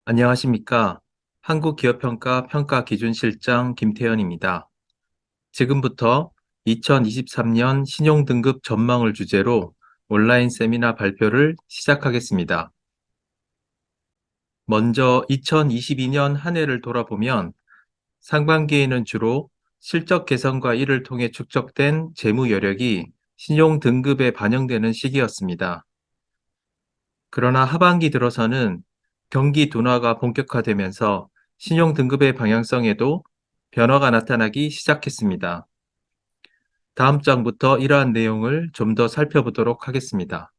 안녕하십니까. 한국기업평가 평가기준실장 김태현입니다. 지금부터 2023년 신용등급 전망을 주제로 온라인 세미나 발표를 시작하겠습니다. 먼저 2022년 한 해를 돌아보면 상반기에는 주로 실적 개선과 이를 통해 축적된 재무 여력이 신용등급에 반영되는 시기였습니다. 그러나 하반기 들어서는 경기 둔화가 본격화되면서 신용 등급의 방향성에도 변화가 나타나기 시작했습니다. 다음 장부터 이러한 내용을 좀 더 살펴보도록 하겠습니다.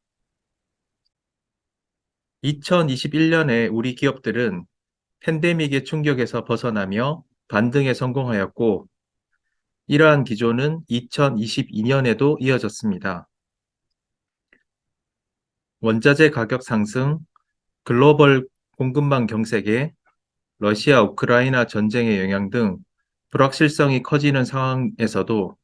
2021년에 우리 기업들은 팬데믹의 충격에서 벗어나며 반등에 성공하였고, 이러한 기조는 2022년에도 이어졌습니다. 원자재 가격 상승, 글로벌 공급망 경색에 러시아 우크라이나 전쟁의 영향 등 불확실성이 커지는 상황에서도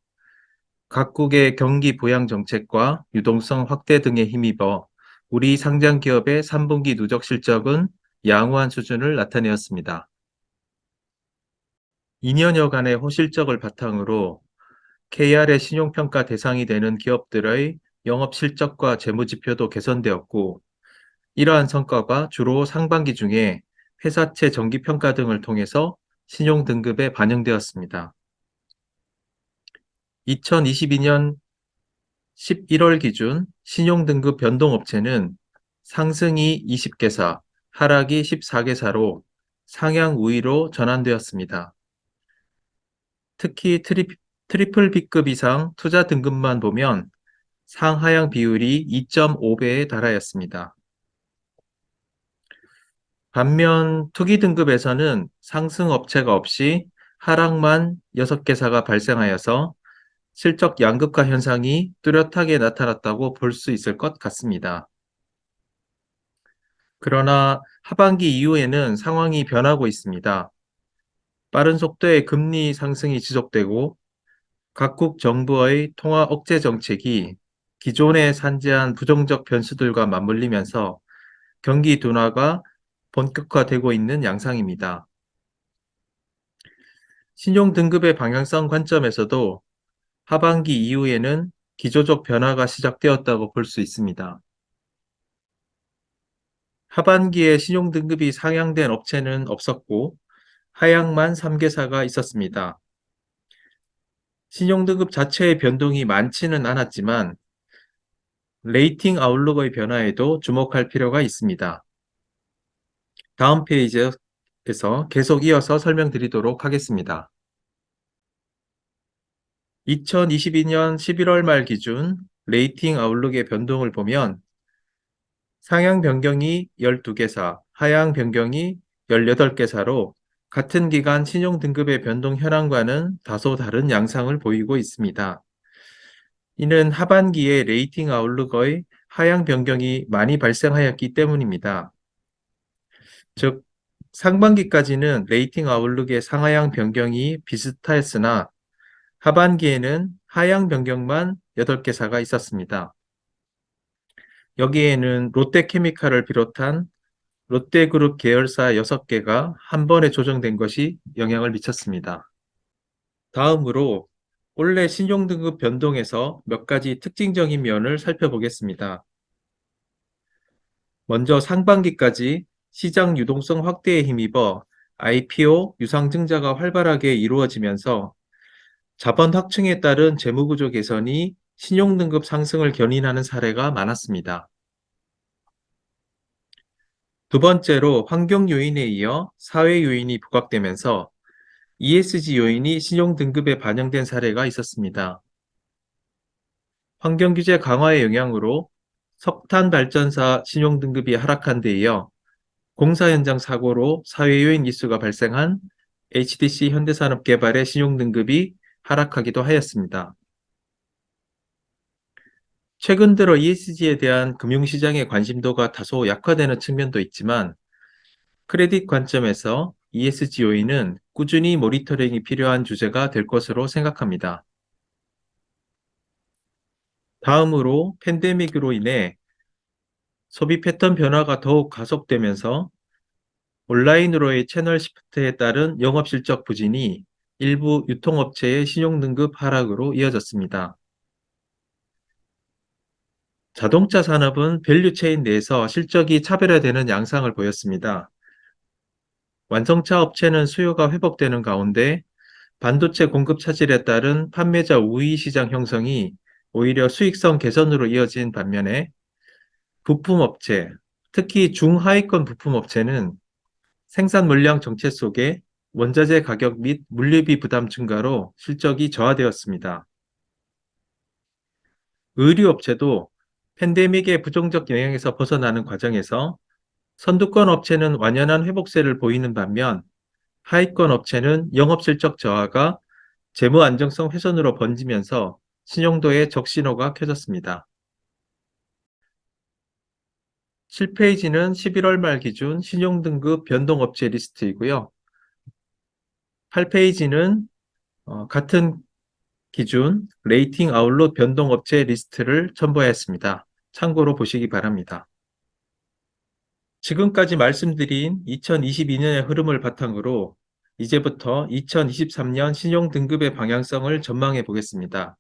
각국의 경기 부양 정책과 유동성 확대 등에 힘입어 우리 상장 기업의 3분기 누적 실적은 양호한 수준을 나타내었습니다. 2년여간의 호실적을 바탕으로 KR의 신용평가 대상이 되는 기업들의 영업 실적과 재무 지표도 개선되었고, 이러한 성과가 주로 상반기 중에 회사채 정기평가 등을 통해서 신용 등급에 반영되었습니다. 2022년 11월 기준 신용 등급 변동업체는 상승이 20개사, 하락이 14개사로 상향 우위로 전환되었습니다. 특히 트리플 B급 이상 투자 등급만 보면 상하향 비율이 2.5배에 달하였습니다. 반면 투기 등급에서는 상승 업체가 없이 하락만 6개사가 발생하여서 실적 양극화 현상이 뚜렷하게 나타났다고 볼 수 있을 것 같습니다. 그러나 하반기 이후에는 상황이 변하고 있습니다. 빠른 속도의 금리 상승이 지속되고 각국 정부의 통화 억제 정책이 기존에 산재한 부정적 변수들과 맞물리면서 경기 둔화가 본격화되고 있는 양상입니다. 신용 등급의 방향성 관점에서도 하반기 이후에는 기조적 변화가 시작되었다고 볼 수 있습니다. 하반기에 신용 등급이 상향된 업체는 없었고 하향만 3개사가 있었습니다. 신용 등급 자체의 변동이 많지는 않았지만 레이팅 아웃룩의 변화에도 주목할 필요가 있습니다. 다음 페이지에서 계속 이어서 설명드리도록 하겠습니다. 2022년 11월 말 기준 레이팅 아웃룩의 변동을 보면 상향 변경이 12개사, 하향 변경이 18개사로 같은 기간 신용 등급의 변동 현황과는 다소 다른 양상을 보이고 있습니다. 이는 하반기에 레이팅 아웃룩의 하향 변경이 많이 발생하였기 때문입니다. 즉, 상반기까지는 레이팅 아웃룩의 상하향 변경이 비슷하였으나 하반기에는 하향 변경만 8개사가 있었습니다. 여기에는 롯데케미칼을 비롯한 롯데그룹 계열사 6개가 한 번에 조정된 것이 영향을 미쳤습니다. 다음으로 올해 신용등급 변동에서 몇 가지 특징적인 면을 살펴보겠습니다. 먼저 상반기까지 시장 유동성 확대에 힘입어 IPO 유상증자가 활발하게 이루어지면서 자본 확충에 따른 재무구조 개선이 신용등급 상승을 견인하는 사례가 많았습니다. 두 번째로 환경 요인에 이어 사회 요인이 부각되면서 ESG 요인이 신용 등급에 반영된 사례가 있었습니다. 환경 규제 강화의 영향으로 석탄 발전사 신용 등급이 하락한 데 이어 공사 현장 사고로 사회 요인 기수가 발생한 HDC 현대산업개발의 신용 등급이 하락하기도 하였습니다. 최근 들어 ESG에 대한 금융시장의 관심도가 다소 약화되는 측면도 있지만 크레딧 관점에서 ESG 요인은 꾸준히 모니터링이 필요한 주제가 될 것으로 생각합니다. 다음으로 팬데믹으로 인해 소비 패턴 변화가 더욱 가속되면서 온라인으로의 채널 시프트에 따른 영업 실적 부진이 일부 유통업체의 신용등급 하락으로 이어졌습니다. 자동차 산업은 밸류체인 내에서 실적이 차별화되는 양상을 보였습니다. 완성차 업체는 수요가 회복되는 가운데 반도체 공급 차질에 따른 판매자 우위 시장 형성이 오히려 수익성 개선으로 이어진 반면에 부품업체, 특히 중하위권 부품업체는 생산 물량 정체 속에 원자재 가격 및 물류비 부담 증가로 실적이 저하되었습니다. 의류업체도 팬데믹의 부정적 영향에서 벗어나는 과정에서 선두권 업체는 완연한 회복세를 보이는 반면 하위권 업체는 영업 실적 저하가 재무 안정성 훼손으로 번지면서 신용도의 적신호가 켜졌습니다. 7페이지는 11월 말 기준 신용등급 변동업체 리스트이고요. 8페이지는 같은 기준 레이팅 아웃롯 변동업체 리스트를 첨부하였습니다. 참고로 보시기 바랍니다. 지금까지 말씀드린 2022년의 흐름을 바탕으로 이제부터 2023년 신용등급의 방향성을 전망해 보겠습니다.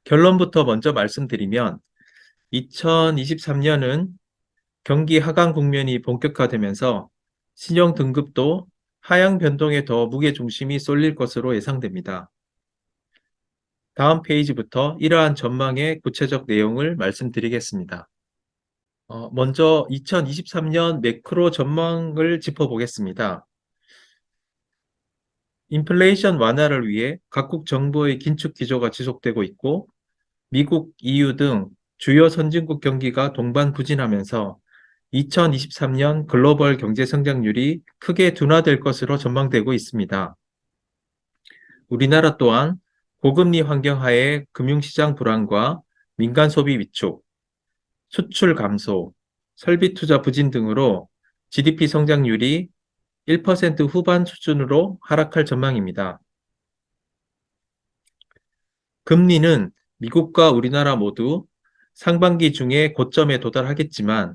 결론부터 먼저 말씀드리면 2023년은 경기 하강 국면이 본격화되면서 신용등급도 하향 변동에 더 무게중심이 쏠릴 것으로 예상됩니다. 다음 페이지부터 이러한 전망의 구체적 내용을 말씀드리겠습니다. 먼저 2023년 매크로 전망을 짚어보겠습니다. 인플레이션 완화를 위해 각국 정부의 긴축 기조가 지속되고 있고 미국, EU 등 주요 선진국 경기가 동반 부진하면서 2023년 글로벌 경제 성장률이 크게 둔화될 것으로 전망되고 있습니다. 우리나라 또한 고금리 환경 하에 금융시장 불안과 민간 소비 위축, 수출 감소, 설비 투자 부진 등으로 GDP 성장률이 1% 후반 수준으로 하락할 전망입니다. 금리는 미국과 우리나라 모두 상반기 중에 고점에 도달하겠지만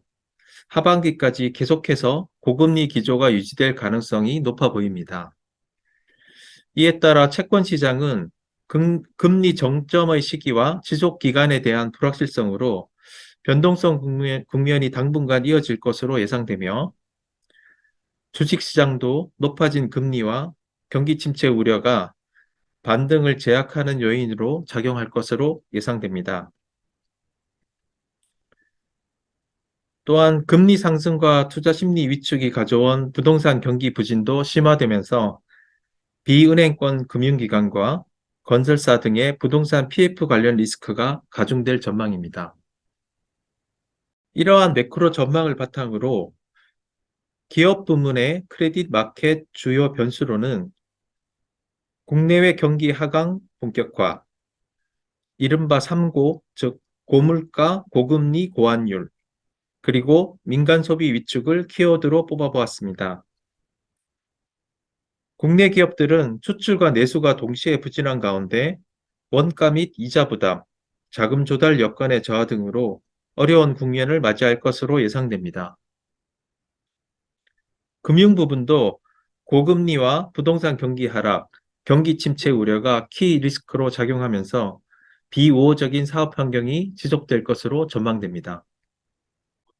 하반기까지 계속해서 고금리 기조가 유지될 가능성이 높아 보입니다. 이에 따라 채권 시장은 금리 정점의 시기와 지속 기간에 대한 불확실성으로 변동성 국면이 당분간 이어질 것으로 예상되며 주식시장도 높아진 금리와 경기 침체 우려가 반등을 제약하는 요인으로 작용할 것으로 예상됩니다. 또한 금리 상승과 투자 심리 위축이 가져온 부동산 경기 부진도 심화되면서 비은행권 금융기관과 건설사 등의 부동산 PF 관련 리스크가 가중될 전망입니다. 이러한 매크로 전망을 바탕으로 기업 부문의 크레딧 마켓 주요 변수로는 국내외 경기 하강 본격화, 이른바 3고, 즉 고물가, 고금리, 고환율, 그리고 민간 소비 위축을 키워드로 뽑아보았습니다. 국내 기업들은 수출과 내수가 동시에 부진한 가운데 원가 및 이자 부담, 자금 조달 여건의 저하 등으로 어려운 국면을 맞이할 것으로 예상됩니다. 금융 부분도 고금리와 부동산 경기 하락, 경기 침체 우려가 키 리스크로 작용하면서 비우호적인 사업 환경이 지속될 것으로 전망됩니다.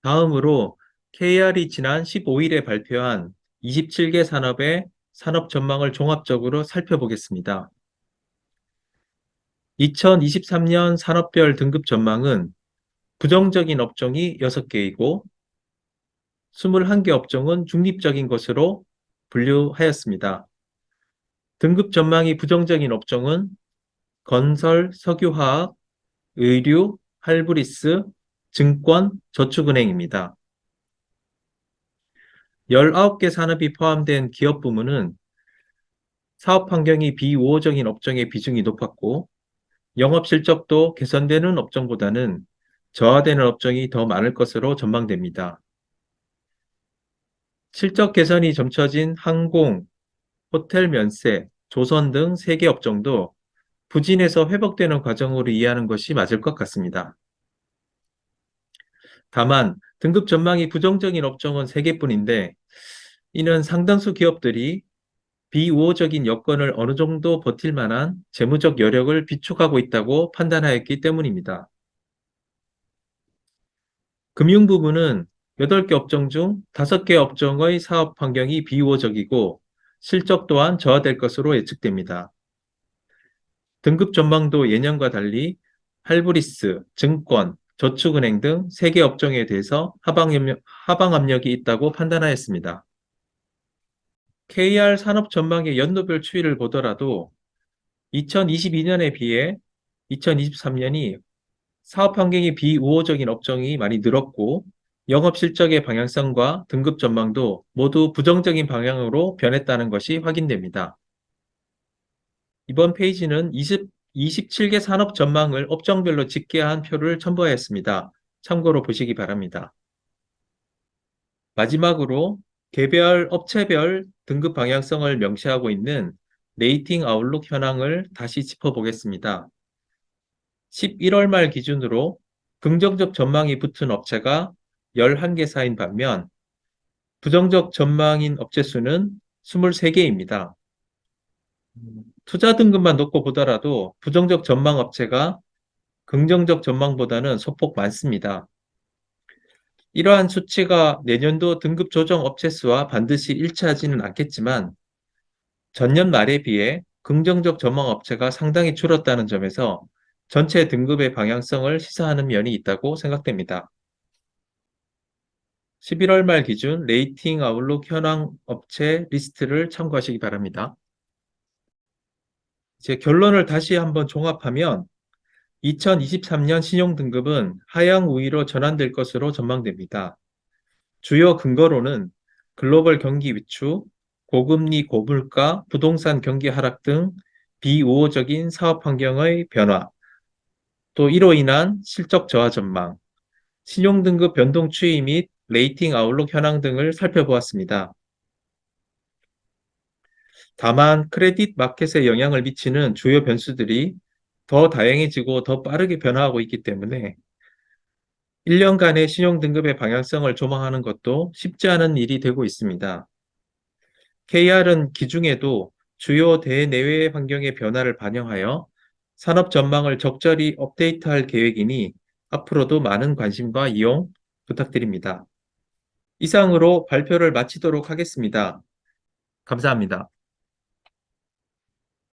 다음으로 KR이 지난 15일에 발표한 27개 산업의 산업 전망을 종합적으로 살펴보겠습니다. 2023년 산업별 등급 전망은 부정적인 업종이 6개이고 21개 업종은 중립적인 것으로 분류하였습니다. 등급 전망이 부정적인 업종은 건설, 석유화학, 의류, 할부리스, 증권, 저축은행입니다. 19개 산업이 포함된 기업 부문은 사업 환경이 비우호적인 업종의 비중이 높았고 영업 실적도 개선되는 업종보다는 저하되는 업종이 더 많을 것으로 전망됩니다. 실적 개선이 점쳐진 항공, 호텔 면세, 조선 등 3개 업종도 부진에서 회복되는 과정으로 이해하는 것이 맞을 것 같습니다. 다만 등급 전망이 부정적인 업종은 3개뿐인데 이는 상당수 기업들이 비우호적인 여건을 어느 정도 버틸 만한 재무적 여력을 비축하고 있다고 판단하였기 때문입니다. 금융 부문은 8개 업종 중 5개 업종의 사업 환경이 비우호적이고 실적 또한 저하될 것으로 예측됩니다. 등급 전망도 예년과 달리 할브리스, 증권, 저축은행 등 3개 업종에 대해서 하방 압력이 있다고 판단하였습니다. KR 산업 전망의 연도별 추이를 보더라도 2022년에 비해 2023년이 사업 환경이 비우호적인 업종이 많이 늘었고 영업 실적의 방향성과 등급 전망도 모두 부정적인 방향으로 변했다는 것이 확인됩니다. 이번 페이지는 27개 산업 전망을 업종별로 집계한 표를 첨부하였습니다. 참고로 보시기 바랍니다. 마지막으로 개별 업체별 등급 방향성을 명시하고 있는 레이팅 아웃룩 현황을 다시 짚어보겠습니다. 11월 말 기준으로 긍정적 전망이 붙은 업체가 11개사인 반면 부정적 전망인 업체 수는 23개입니다. 투자 등급만 놓고 보더라도 부정적 전망 업체가 긍정적 전망보다는 소폭 많습니다. 이러한 수치가 내년도 등급 조정 업체 수와 반드시 일치하지는 않겠지만 전년 말에 비해 긍정적 전망 업체가 상당히 줄었다는 점에서 전체 등급의 방향성을 시사하는 면이 있다고 생각됩니다. 11월 말 기준 레이팅 아웃룩 현황 업체 리스트를 참고하시기 바랍니다. 이제 결론을 다시 한번 종합하면 2023년 신용등급은 하향 우위로 전환될 것으로 전망됩니다. 주요 근거로는 글로벌 경기 위축, 고금리 고물가, 부동산 경기 하락 등 비우호적인 사업 환경의 변화, 또 이로 인한 실적 저하 전망, 신용등급 변동 추이 및 레이팅 아웃룩 현황 등을 살펴보았습니다. 다만 크레딧 마켓에 영향을 미치는 주요 변수들이 더 다양해지고 더 빠르게 변화하고 있기 때문에 1년간의 신용등급의 방향성을 조망하는 것도 쉽지 않은 일이 되고 있습니다. KR은 기중에도 주요 대내외 환경의 변화를 반영하여 산업 전망을 적절히 업데이트할 계획이니 앞으로도 많은 관심과 이용 부탁드립니다. 이상으로 발표를 마치도록 하겠습니다. 감사합니다.